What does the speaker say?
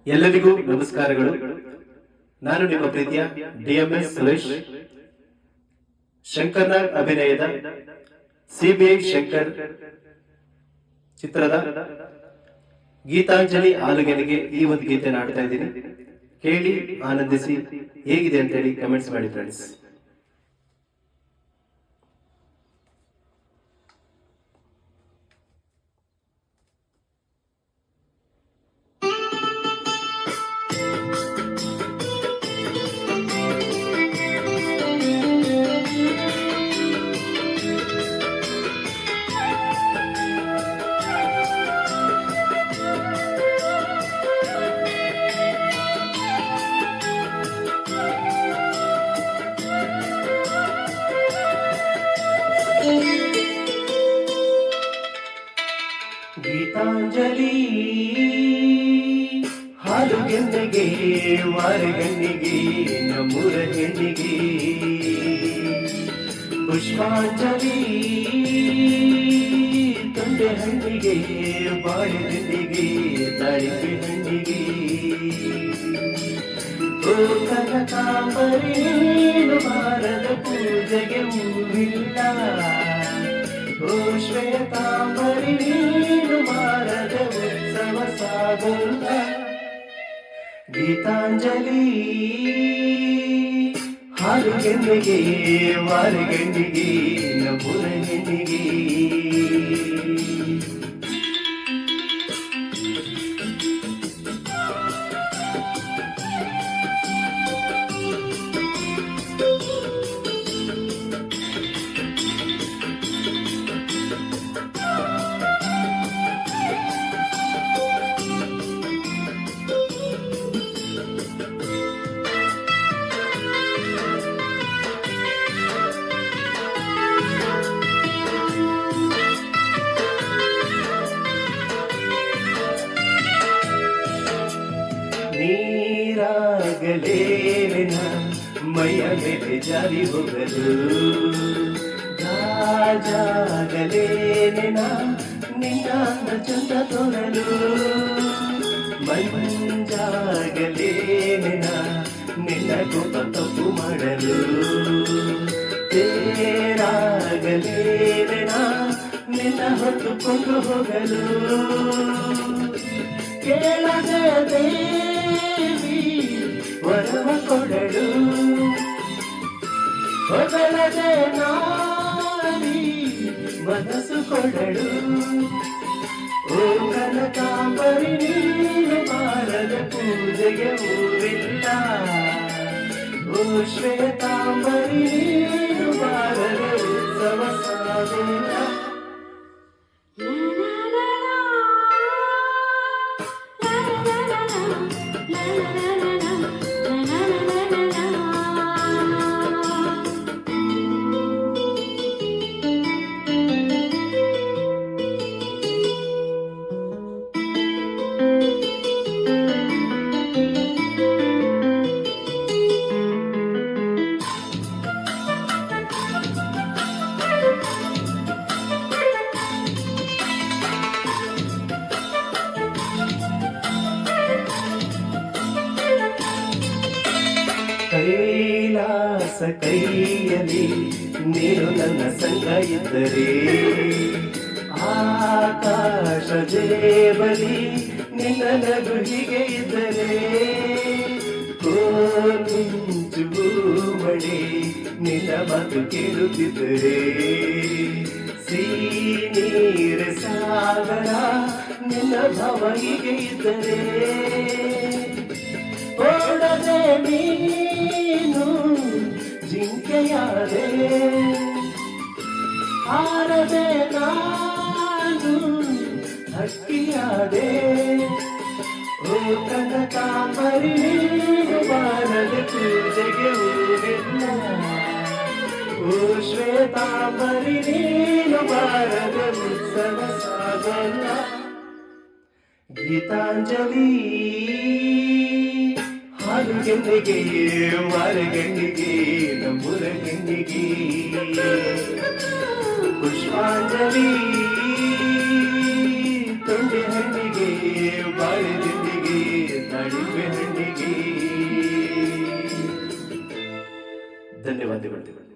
ಎಲ್ಲರಿಗೂ ನಮಸ್ಕಾರಗಳು. ನಾನು ನಿಮ್ಮ ಪ್ರೀತಿಯ ಡಿಎಂಎಸ್ ಸುರೇಶ್. ಶಂಕರ್ನಾಗ್ ಅಭಿನಯದ ಸಿಬಿಐ ಶಂಕರ್ ಚಿತ್ರದ ಗೀತಾಂಜಲಿ ಆಲುಗೆರೆಗೆ ಈ ಒಂದು ಗೀತೆ ಹಾಡ್ತಾ ಇದ್ದೀನಿ. ಕೇಳಿ ಆನಂದಿಸಿ. ಹೇಗಿದೆ ಅಂತ ಹೇಳಿ ಕಮೆಂಟ್ಸ್ ಮಾಡಿ ಫ್ರೆಂಡ್ಸ್. ಗೀತಾಂಜಲಿ ಹಾಲುಗೆನ್ನೆಗೆ ವಾರಗಣ್ಣಿಗೆ ನಮ್ಮೂರ ಹೆಣ್ಣಿಗೆ, ಪುಷ್ಪಾಂಜಲಿ ತೊಂಡೆ ಹಣ್ಣಿಗೆ ಬಾಳೆಹಣ್ಣಿಗೆ ದಾಳಿಂಬೆ ಹಣ್ಣಿಗೆ, ಓ ಕನಕಾಂಬರಿ ಬಾರದ ಪೂಜೆಗೆ ಹೂವಿಲ್ಲ, ಓ ಶ್ವೇತಾಂಬರಿ ನೀನು ಬಾರದ ಉತ್ಸವ ಸಾಗೋಲ್ಲ. ಗೀತಾಂಜಲಿ ಹಾಲುಗೆನ್ನೆಗೆ ವಾರಗಣ್ಣಿಗೆ ನಮ್ಮೂರ ಹೆಣ್ಣಿಗೆ. ನೀರಾಗಲೇನ ಮೈಯ ಮೇಲೆ ಜಾರಿ ಹೋಗಲು, ಗಾಜಾಗಲೇನ ನಿನ್ನ ಚಂದ ತೋರಲು, ಮಂಜಾಗಲೇನ ನಿನ್ನ ಕೋಪ ತಪ್ಪು ಮಾಡಲು, ತೇರಾಗಲೇನ ನಿನ್ನ ಹೊತ್ತುಕೊಂಡು ಹೋಗಲು, ಕೇಳದೆ ದೇವಿ ವರವ ಕೊಡಲು, ಹೊಗಳದೆ ನಾರಿ ಮನಸ್ಸು ಕೊಡಲು, ಓ ಕನಕಾಂಬರಿ ನೀನು ಬಾರದ ಪೂಜೆಗೆ ಹೂವಿಲ್ಲ, ಓ ಶ್ವೇತಾಂಬರಿ ನೀನು ಬಾರದ ಉತ್ಸವ ಸಾಗಿಲ್ಲ. ಕೈಲಾಸ ಕೈಯಲ್ಲಿ ನೀನು ನನ್ನ ಸಂಗ ಇದ್ದರೆ, ಆಕಾಶ ದೇವಲಿ ನಿನ್ನ ನಗು ಹೀಗೆ ಇದ್ದರೆ, ಮಿಂಚು ಮಳೆ ನಿನ್ನ ಮಾತು ಕೇಳುತ್ತಿದ್ದರೆ, ನೀರ ಸಾಗರ ನಿನ್ನ ಭಾವ ಹೀಗೆ ಇದ್ದರೆ, ಓಡದೆ ನೀನು ಜಿಂಕೆಯಾದೆ, ಹಾರದೆ ನಾನು ಹಕ್ಕಿಯಾದೆ, ಓ ಕನಕಾಂಬರಿ ನೀನು ಬಾರದ ಪೂಜೆಗೆ ಹೂವಿಲ್ಲ, ಓ ಶ್ವೇತಾಂಬರಿ ನೀನು ಬಾರದ ಉತ್ಸವ ಸಾಗಲ್ಲ. ಗೀತಾಂಜಲಿ ಹಾಲುಗೆನ್ನೆಗೆ ವಾರಗಣ್ಣಿಗೆ ನಮ್ಮೂರ ಹೆಣ್ಣಿಗೆ, ಪುಷ್ಪಾಂಜಲಿ ತೊಂಡೆ ಹಣ್ಣಿಗೆ ಬಾಳೆದಿಂಡಿಗೆ ದಾಳಿಂಬೆ ಹಣ್ಣಿಗೆ. ಧನ್ಯವಾದಗಳು.